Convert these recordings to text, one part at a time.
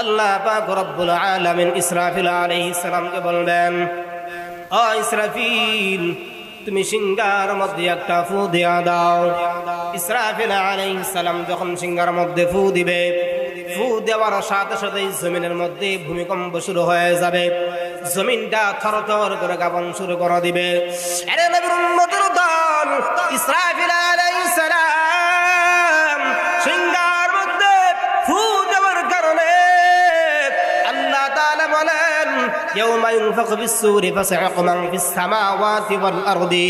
আল্লাহ পাক রব্বুল আলামিন ইসরাফিল আলাইহিস সালামকে বলবেন, ও ইসরাফিল, তুমি সিংহার মধ্যে একটা ফু দিয়া দাও। ইসরাফিল আলাইহিস সালাম যখন সিংহার মধ্যে ফু দিবে, ফু দেওয়ার সাথে সাথে জমিনের মধ্যে ভূমিকম্প শুরু হয়ে যাবে, জমিনটা থরথর করে কাঁপন শুরু করে দিবে। আরে নবীর উম্মতের দল, ইসরাফিল আলাইহিস সালাম সিংহার মধ্যে ফু দেওয়ার কারণে আল্লাহ তাআলা বলেন, ইয়াউমা ইউনফাখু ফিস-সূরি ফাসা'iqa মান ফিস-সামাওয়াতি ওয়াল-আরদি।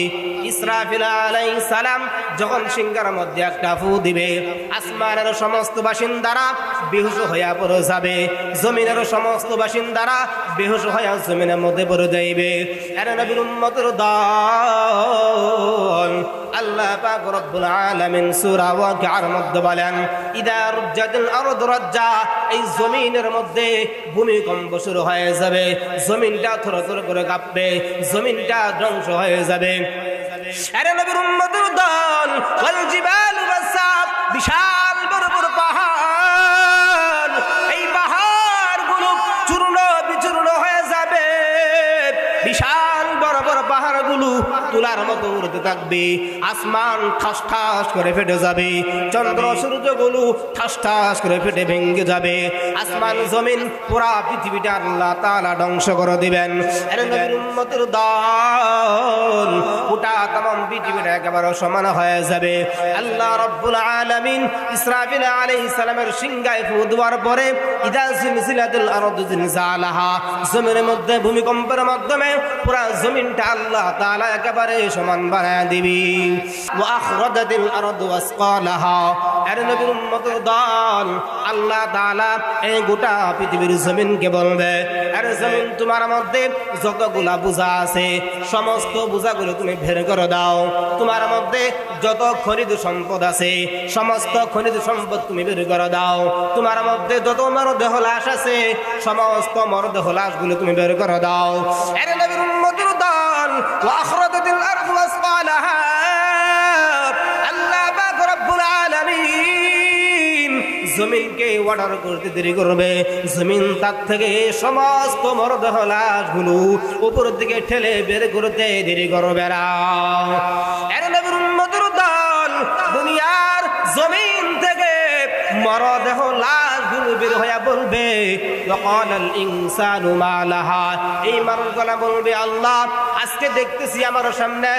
ইসরাফিল আলাইহিস সালাম যখন সিংহার মধ্যে একটা ফু দিবে, আসমানের সমস্ত বাসিন্দারা বেহুশ হইয়া পড়ে যাবে, জমিনের সমস্ত বাসিন্দারা বেহুশ হইয়া জমিনের মধ্যে পড়ে যাইবে। আরে নবীর উম্মতের দল, আল্লাহ পাক রব্বুল আলামিন সূরা ওয়াকিআর মধ্যে বলেন, ইদা রুজ্জাতিল আরদু রাজ্জা, এই জমিনের মধ্যে ভূমিকম্প শুরু হয়ে যাবে, জমিনটা থরথর করে কাঁপবে, জমিনটা ধ্বংস হয়ে যাবে। আরে নবীর উম্মতের দল, ওয়াল জিবালু বাসাত, বিশাল বড় বড় পাহাড়, এই পাহাড়গুলো চূর্ণ বিচূর্ণ হয়ে যাবে। বিশাল বড় বড় পাহাড়গুলো তুলার মতো উড়তে থাকবে, আসমান ঠাস ঠাস করে ফেটে যাবে, চন্দ্র সূর্যগুলো ঠাস ঠাস করে ফেটে ভেঙে যাবে, আসমান জমিন পুরা পৃথিবীটা আল্লাহ তাআলা ধ্বংস করে দিবেন। আরে নবীর উম্মতের দল, গোটা তাম পৃথিবীটা একেবারে সমান হয়ে যাবে। আল্লাহ রাব্বুল আলামিন ইসরাফিল আলাইহিস সালামের সিংহায় ফু দেওয়ার পরে, ইদা জিলজিলাতিল আরদু জিলজালাহা, জমিনের মধ্যে ভূমিকম্পের মাধ্যমে পুরা জমিনটা আল্লাহ তাআলা একেবারে সমান বানায় দিবি। ওয়া আখরাজাতিল আরদু আসকালাহা। আরে নবীর উম্মতের দল, আল্লাহ তাআলা এই গোটা পৃথিবীর জমিনকে বলবে, আরে জমিন, তোমার মধ্যে যতগুলা বোঝা আছে সমস্ত বোঝাগুলো তুমি বের করে দাও, তোমার মধ্যে যত খনিজ সম্পদ আছে সমস্ত খনিজ সম্পদ তুমি বের করে দাও, তোমার মধ্যে যত মরদেহ লাশ আছে সমস্ত মরদেহ লাশগুলো তুমি বের করে দাও। আরে নবীর উম্মতের দল, ওয়া আখরাজাতিল আরদু আসকালাহা, আল্লাহ পাক রব্বুল আলামিন জমিনকে অর্ডার করতে দেরি করবে, জমিন তার থেকে সমস্ত মরদেহ লাশগুলো উপরের দিকে ঠেলে বের করতে দেরি করবে না। আরে নবীর উম্মতের দল, দুনিয়ার জমিন থেকে মরদেহ লাশগুলো বের হইয়া বলবে, ওয়াকালাল ইনসানু মা লাহা, এই মানুষগুলা বলবে, আল্লাহ, আজকে দেখতেছি আমার সামনে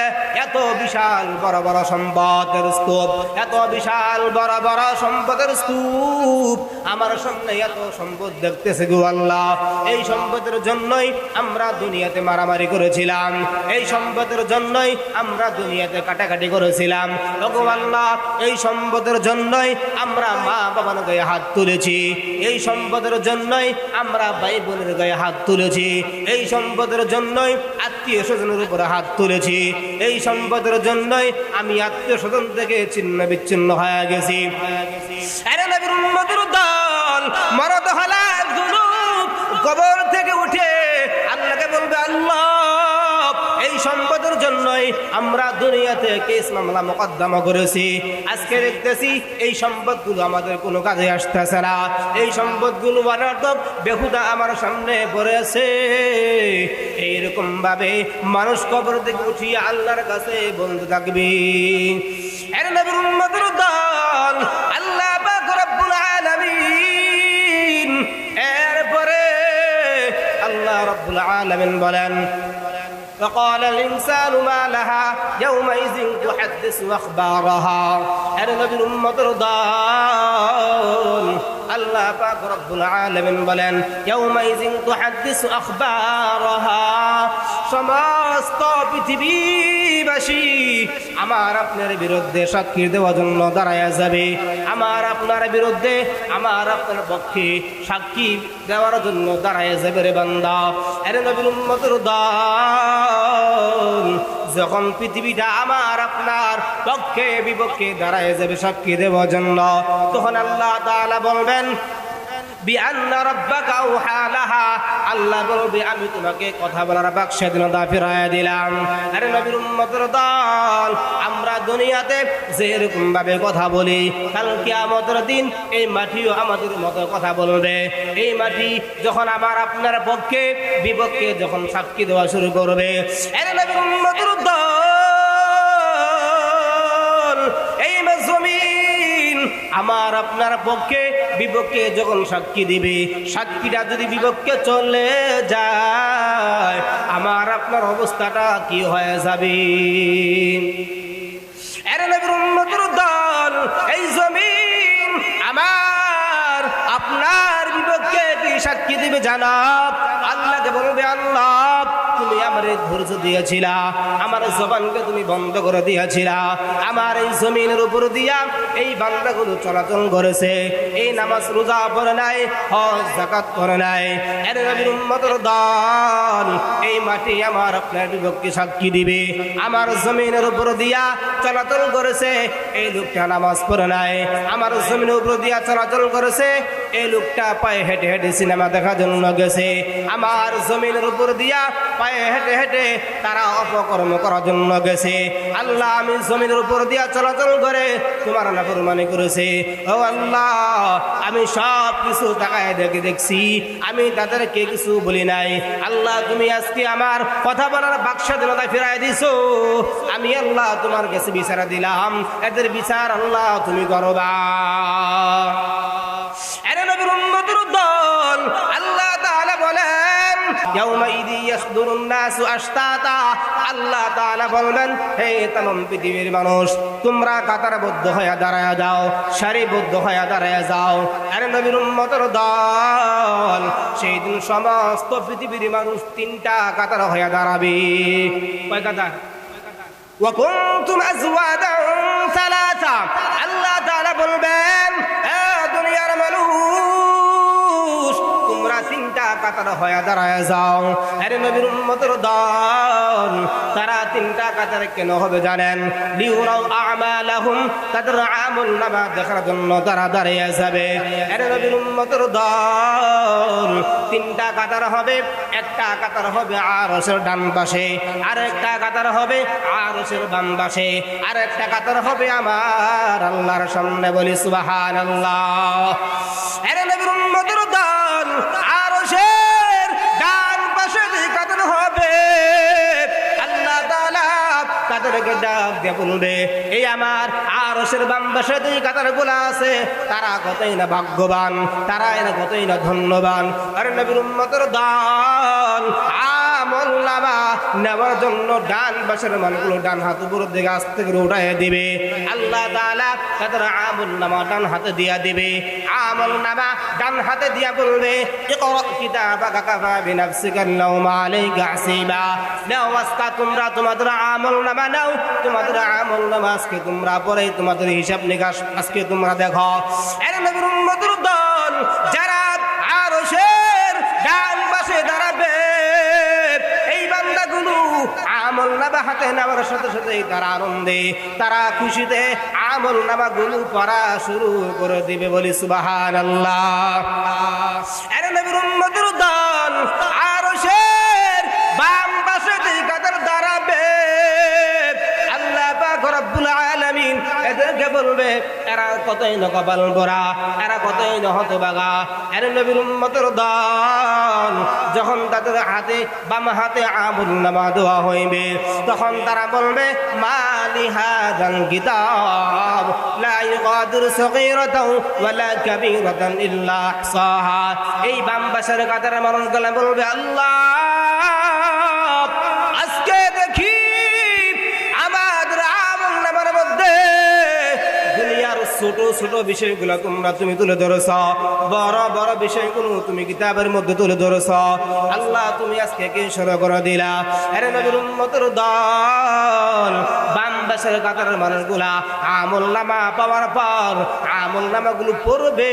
এত বিশাল বড় বড় সম্পদের স্তূপ, এত বিশাল বড় বড় সম্পদের স্তূপ, আমার সামনে এত সম্পদ দেখতেছে গো আল্লাহ, এই সম্পদের জন্যই আমরা দুনিয়াতে মারামারি করেছিলাম, এই সম্পদের জন্যই আমরা দুনিয়াতে কাটাকাটি করেছিলাম, ওগো আল্লাহ, এই সম্পদের জন্যই আমরা মা বাবার গায়ে হাত তুলেছি, এই সম্পদের জন্যই আমরা ভাই বোনের গায়ে হাত তুলেছি, এই সম্পদের জন্যই আত্মীয় স্বজনের উপরে হাত তুলেছি, এই সম্পদের জন্যই আমি আত্মীয় স্বজন থেকে ছিন্ন বিচ্ছিন্ন হয়ে গেছি। আরে নবীর উম্মতের দল, মরদেহ লাশগুলো কবর থেকে উঠে আল্লাহকে বলবে, আল্লাহ, এই সম্পদের জন্যই আমরা দুনিয়াতে কেস মামলা মোকদ্দমা করেছি, আজকে দেখতেছি এই সম্পদগুলো আমাদের কোনো কাজে আসতেছে না, এই সম্পদগুলো অনর্থক বেহুদা আমার সামনে পড়েছে। এইরকম ভাবে মানুষ কবর থেকে উঠিয়ে আল্লাহর কাছে বলতে থাকবে। এর নবীর উম্মতের দল, আল্লাহ পাক রব্বুল আলামিন, এরপরে আল্লাহ রব্বুল আলামিন বলেন, فقال الإنسان ما لها يومئذ تحدث أخبارها। এর নবীর উম্মতের দল, আল্লাহ পাক রব্বুল আলামিন বলেন, ইয়াউমাইযিন তুহাদ্দিসু আখবারাহা, সমস্ত পৃথিবীবাসী আমার আপনার বিরুদ্ধে সাক্ষী দেওয়ার জন্য দাঁড়ায়া যাবে, আমার আপনার বিরুদ্ধে আমার আপনার পক্ষে সাক্ষী দেওয়ার জন্য দাঁড়ায়া যাবে রে বান্দা। এর নবীর উম্মতের দল, যখন পৃথিবীটা আমার আপনার পক্ষে বিপক্ষে দাঁড়ায় যাবে সাক্ষী দেওয়ার জন্য, তখন আল্লাহ তাআলা বলবেন, বিআন্না রাব্বাকা আওহা লাহা, আল্লাহ বলবে আমি তোমাকে কথা বলার বাক স্বাধীনতা ফিরাইয়া দিলাম। আরে নবীর উম্মতের দল, আমরা দুনিয়াতে যেরকম ভাবে কথা বলি, কাল কিয়ামতের দিন এই মাটিও আমাদের মতো কথা বলবে। এই মাটি যখন আমার আপনার পক্ষে বিপক্ষে যখন সাক্ষী দেওয়া শুরু করবে, আরে নবীর উম্মতের দল, এই জমিন আমার আপনার পক্ষে বিপক্ষে যখন সাক্ষী দিবে, সাক্ষীটা যদি বিপক্ষে চলে যায়, আমার আপনার অবস্থাটা কি হয়ে যাবে? আরে নবীর উম্মতের দল, এই জমিন আমার আপনার বিপক্ষে কি সাক্ষী দিবে জানাব? আল্লাহকে বলবে, আল্লাহ তুমি আমার ধৈর্য দিয়েছিলা, আমার জবানকে তুমি বন্ধ করে দিয়েছিলা, আমার এই জমিনের উপর দিয়া এই বান্দাগুলো চলাচল করেছে, এই নামাজ রোজা পড়ে নাই, হজ যাকাত করে নাই। এর নবীর উম্মতের দল, এই মাটি আমার আপনার বিপক্ষে সাক্ষী দিবে, আমার জমিনের উপর দিয়া চলাচল করেছে, এই লোকটা নামাজ পড়ে নাই, আমার জমিনের উপর দিয়া চলাচল করেছে, এই লোকটা পায়ে হেঁটে হেঁটে সিনেমা দেখার জন্য গেছে, আমার জমিনের উপর দিয়া পায়ে হেঁটে হেঁটে তারা অপকর্ম করার জন্য গেছে। আল্লাহ আমি জমিনের উপর দিয়া চলাচল করে তোমার নাফরমানি করেছে। ও আল্লাহ, আমি সব কিছু তাকায় দেখছি, আমি তাদেরকে কিছু বলি নাই। আল্লাহ তুমি আজকে আমার কথা বলার বাক স্বাধীনতা ফিরাই দিছো, আমি আল্লাহ তোমার কাছে বিচার দিলাম, এদের বিচার আল্লাহ তুমি করবা। আরে নবীর উম্মতের দল, আল্লাহ তাআলা বলেন ইয়াউমাইদি ইয়াসদুরুন নাসু আশতাতা, আল্লাহ তাআলা বলবেন হে तमाम পৃথিবীর মানুষ, তোমরা কাতারবদ্ধ হয়ে দাঁড়ায়া যাও, সারিবদ্ধ হয়ে দাঁড়ায়া যাও। আরে নবীর উম্মতের দল, সেই দিন সমস্ত পৃথিবীর মানুষ তিনটা কাতার হয়ে দাঁড়াবে। কয় কাতার? ওয়া কুনতুম আজওয়াদান সালাসা, আল্লাহ তাআলা বলবেন হে দুনিয়ার মানুষ, তোমরা তিনটা কাতার হয়ে দাঁড়ায় যাও। আরে নবীর উম্মতের দল, তারা তিনটা কাতার কেন হবে জানেন? লিউরাউ আমালাহুম, তাদের আমল নামা দেখার জন্য তারা দাঁড়িয়ে যাবে। আরে নবীর উম্মতের দল, তিনটা কাতার হবে, একটা কাতার হবে আরশের ডান পাশে, আর একটা কাতার হবে আরশের বাম পাশে, আর একটা কাতার হবে আমার আল্লাহর সামনে। বলি সুবহানাল্লাহ। আরে নবীর উম্মতের দল, আরশের ডান পাশে যে কাতার হবে, আল্লাহ তাআলা তাদেরকে ডাক দিয়ে বলবে, এই আমার আরশের বাম পাশে যে কাতারগুলো আছে, তারা কতই না ভাগ্যবান, তারা এরা কতই না ধন্যবান। আরে নবীর উম্মতের দল, আমল নামা নেওয়ার জন্য ডান পাশের মানুষগুলো ডান হাত উপরের দিকে আস্তে করে উঠাই দিবে। আল্লাহ তাআলা তাদের আমল নামা ডান হাতে দিয়া দিবে। আমল নামা ডান হাতে দিয়া বলবে, ইকরা কিতাবাকা কাফা বিনাফসিকা আল-ইয়াওমা আলাইকা হাসিবা, নাও আজকে তোমরা তোমাদের আমল নামা নাও, তোমাদের আমল নামা আজকে তোমরা পড়ে তোমাদের হিসাব নিকাশ আজকে তোমরা দেখো। এর নবীর উম্মতের দল, যারা আরশের ডান পাশে দাঁড়াবে, এই বান্দাগুলো আমল নামা হাতে নেওয়ার সাথে সাথে তারা আনন্দে, তারা খুশিতে আমল নামাগুলো পড়া শুরু করে দিবে। বলি সুবহানাল্লাহ। আরে নবীর উম্মতের দল, আরশের বাম পাশে যে কাতার দাঁড়াবে, আল্লাহ পাক রব্বুল আলামিন এদেরকে বলবে, এরা কতই না কপাল পোড়া, এরা কতই না হতভাগা। এর নবীর উম্মতের দল, যখন তাদের হাতে বাম হাতে আমল নামা দেওয়া হইবে, তখন তারা বলবে, মালি হাযাল কিতাব লা ইউগাদিরু সগীরাতাও ওয়ালা কাবীরাতান ইল্লা আহসাহা। এই বাম পাশের কাতারের মানুষগুলো বলবে, আল্লাহ আজকে দেখি আমাদের আমল নামার মধ্যে দুনিয়ার ছোট ছোট বিষয়গুলো তুমি তুলে ধরেছ, বড় বড় বিষয়গুলো তুমি কিতাবের মধ্যে তুলে ধরেছ। আল্লাহ তুমি আজকে কে শুরু করে দিলা। আরে নবীর উম্মতের দল, বাম পাশের কাতারের মানুষগুলা আমল নামা পাওয়ার পর আমল নামাগুলো পড়বে,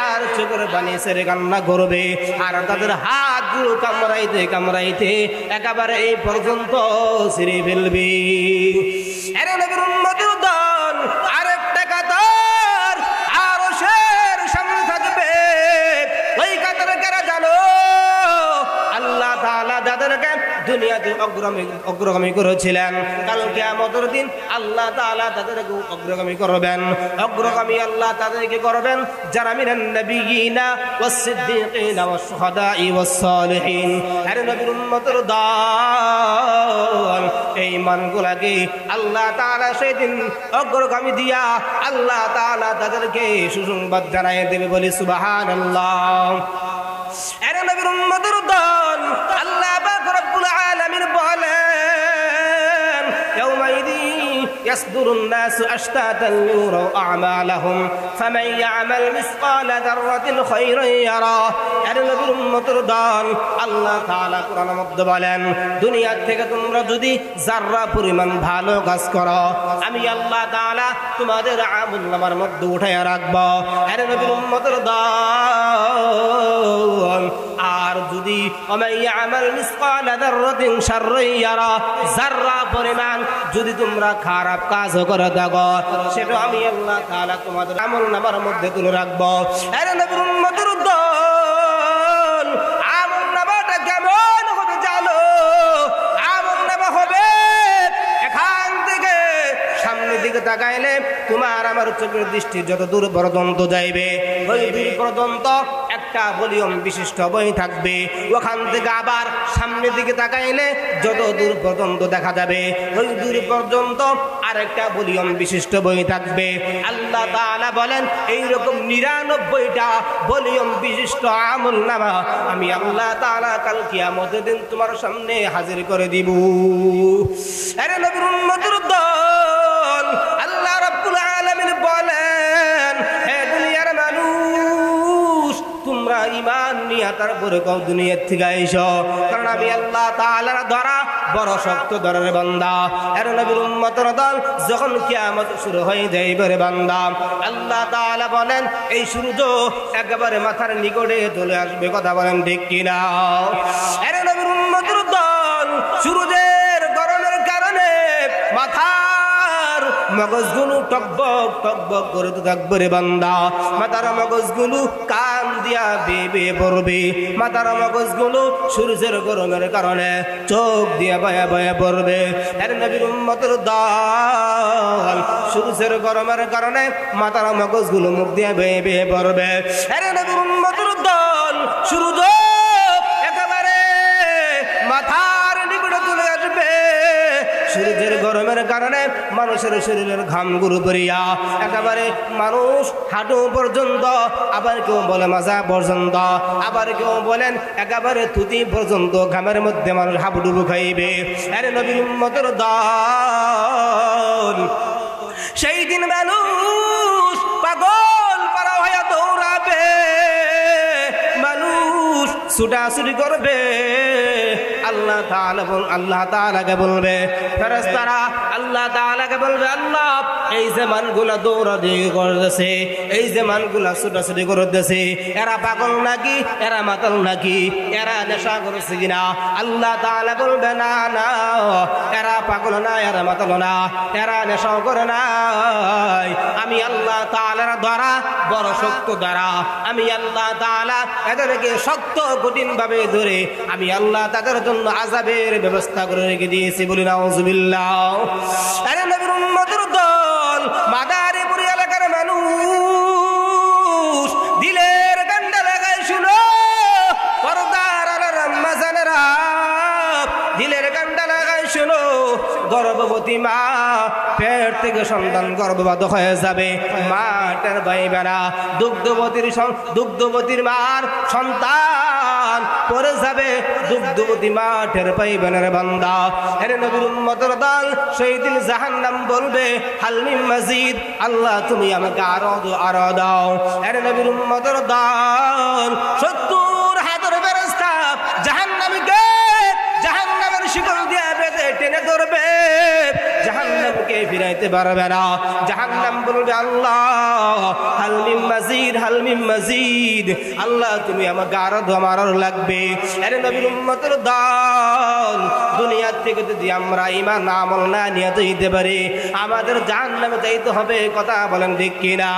আর চোখের পানি ছেড়ে কান্না করবে, আর তাদের হাতগুলো কামড়াইতে কামড়াইতে একেবারে এই পর্যন্ত ছিঁড়ে ফেলবে। আরে নবীর উম্মতের দল, আরেকটা কাতার আরশের সামনে থাকবে, দুনিয়াতে অগ্রগামী করেছিলেন, কাল কিয়ামতের দিন আল্লাহ তাআলা তাদেরকে অগ্রগামী করবেন। অগ্রগামী আল্লাহ তাদেরকে করবেন যারা মিনান নবিয়িনা ওয়াস সিদ্দিকিনা ওয়াস শুহাদাই ওয়াস সালিহিন। আরে নবীর উম্মতের দল, এই মানগুলাকে আল্লাহ তাআলা সেদিন অগ্রগামী দিয়া আল্লাহ তাআলা তাদেরকে সুসংবাদ জানায় দেবে, বলি সুবহানাল্লাহ। আরে নবীর উম্মতের দল, আল্লাহ পাক রব্বুল আলামিন বলেন ইয়াউমাইযি ইয়াসদুরুন নাসু আশতাতান লিউরাউ আ'মালাহুম ফামান ইয়া'মাল মিসকালা যাররাতিন খায়রান ইয়ারা। আরে নবীর উম্মতের দল, আল্লাহ তাআলা কোরআনের মধ্যে বলেন দুনিয়া থেকে তোমরা যদি যাররা পরিমাণ ভালো কাজ করো, আমি আল্লাহ তাআলা তোমাদের আমলনামার মধ্যে উঠায়া রাখব। আরে নবীর উম্মতের দল, আর যদি আমাল মিসকালা যাররাতিন শাররান ইয়ারা, যাররা পরিমাণ যদি তোমরা খারাপ কাজ করে থাকো, সেটা আমি আল্লাহ তাআলা তোমাদের আমলনামার মধ্যে তুলে রাখব। আরে নবীর উম্মতের দল, আমলনামাটা কেমন হবে জানো? আমলনামা হবে এখান থেকে সামনের দিকে তাকাইলে তোমার আমার চোখের দৃষ্টি যত দূর পর্যন্ত যাইবে, ওই দূর পর্যন্ত একটা ভলিউম বিশিষ্ট বই থাকবে। ওখান থেকে আবার সামনের দিকে তাকাইলে যত দূর পর্যন্ত দেখা যাবে, ওই দূর পর্যন্ত আরেকটা ভলিউম বিশিষ্ট বই থাকবে। আল্লাহ তাআলা বলেন এইরকম 99টা ভলিউম বিশিষ্ট আমলনামা আমি আল্লাহ তাআলা কাল কিয়ামতের দিন তোমার সামনে হাজির করে দিব। আরে নবীর উম্মতের দল, আল্লাহ রাব্বুল আলামিন বলেন হে দুনিয়ার মানুষ, তোমরা ঈমান নিয়ে তারপরে কও দুনিয়া থেকে আইসো, কারণ আমি আল্লাহ তাআলার দ্বারা বড় শক্ত দরের বান্দা। আর নবীর উম্মতের দল, যখন কিয়ামত শুরু হয়ে যাইবে রে বান্দা, আল্লাহ তাআলা বলেন এই সূর্য একেবারে মাথার নিকটে চলে আসবে। কথা বলেন ঠিক কিনা? আর নবীর উম্মতের দল, সূর্যের গরমের কারণে মাথার মগজগুলো টকবক টকবক করে তো থাকবে রে বান্দা। মাথার মগজগুলো কান দিয়া বেয়ে পড়বে, মাথার মগজগুলো সূর্যের গরমের কারণে চোখ দিয়া বয়া বয়া পড়বে। আর নবীর উম্মতের দল, সূর্যের গরমের কারণে মাথার মগজগুলো মুখ দিয়া বেয়ে পড়বে। আর নবীর উম্মতের দল, সূর্য একেবারে মাথার নিকটে চলে আসবে। সূর্যের গরমের কারণে মানুষের শরীরের ঘামগুলো পড়িয়া একেবারে মানুষ হাঁটু পর্যন্ত, আবার কেউ বলে মাজা পর্যন্ত, আবার কেউ বলেন একেবারে থুতি পর্যন্ত ঘামের মধ্যে মানুষ হাবুডুবু খাইবে। আরে নবীর উম্মতের দল, সেই দিন মানুষ পাগল পারা হয়ে দৌড়াবে, মানুষ ছুটাছুটি করবে। আল্লাহ তাআলাকে বলবে ফেরেশতারা, আল্লাহ তাআলাকে বলবে আল্লাহ এই যে মানগুলা দৌড়াদৌড়ি করতেছে, এই যে মানগুলা ছুটাছুটি করতেছে, এরা পাগল নাকি, এরা মাতাল নাকি, এরা নেশা করেছে কিনা? আল্লাহ তাআলা বলবে না না, এরা পাগল না, এরা মাতাল না, এরা নেশাও করে নাই। আমি আল্লাহ তাআলার দ্বারা বড় শক্ত দ্বারা আমি আল্লাহ তাআলা এদেরকে শক্ত কঠিন ভাবে ধরে আমি আল্লাহ তাদের জন্য আযাবের ব্যবস্থা করে রেখে দিয়েছি। বলি নাউযুবিল্লাহ। আরে নবীর উম্মতের দল, মাদারীপুর এলাকার মানুষ, দিলের গান্ডা লাগাই শুনো, পর্দার আড়ার আম্মা জানেরা, দিলের গান্ডা লাগাই শুনো। গর্ভবতী মা, পেট থেকে সন্তান গর্ভপাত হয়ে যাবে, মাটার বাইবেনা, দুগ্ধবতীর মার সন্তান পরে যাবে, দুগ্ধবতী মাঠের পাইবেনের বান্দা। আরে নবীর উম্মতের দল, সেই দিন জাহান্নাম বলবে হাল মিন মাজিদ, আল্লাহ তুমি আমাকে আরো দাও। আরে নবীর উম্মতের দল, 70 হাজার ফেরেশতা জাহান্নামীকে জাহান্নামের শিকল দিয়ে বেঁধে টেনে ধরবে, জাহান্নামকে ফিরাইতে পারবে না। জাহান্নাম বলবে আল্লাহ হাল মিন মাজিদ, হাল মিন মাজিদ, আল্লাহ তুমি আমাকে আরো লাগবে। আরে নবীর উম্মতের দল, দুনিয়া থেকে যদি আমরা ঈমান আমল না নিয়ে যেতে পারি, আমাদের জাহান্নামে যাইতে হবে। কথা বলেন ঠিক কিনা?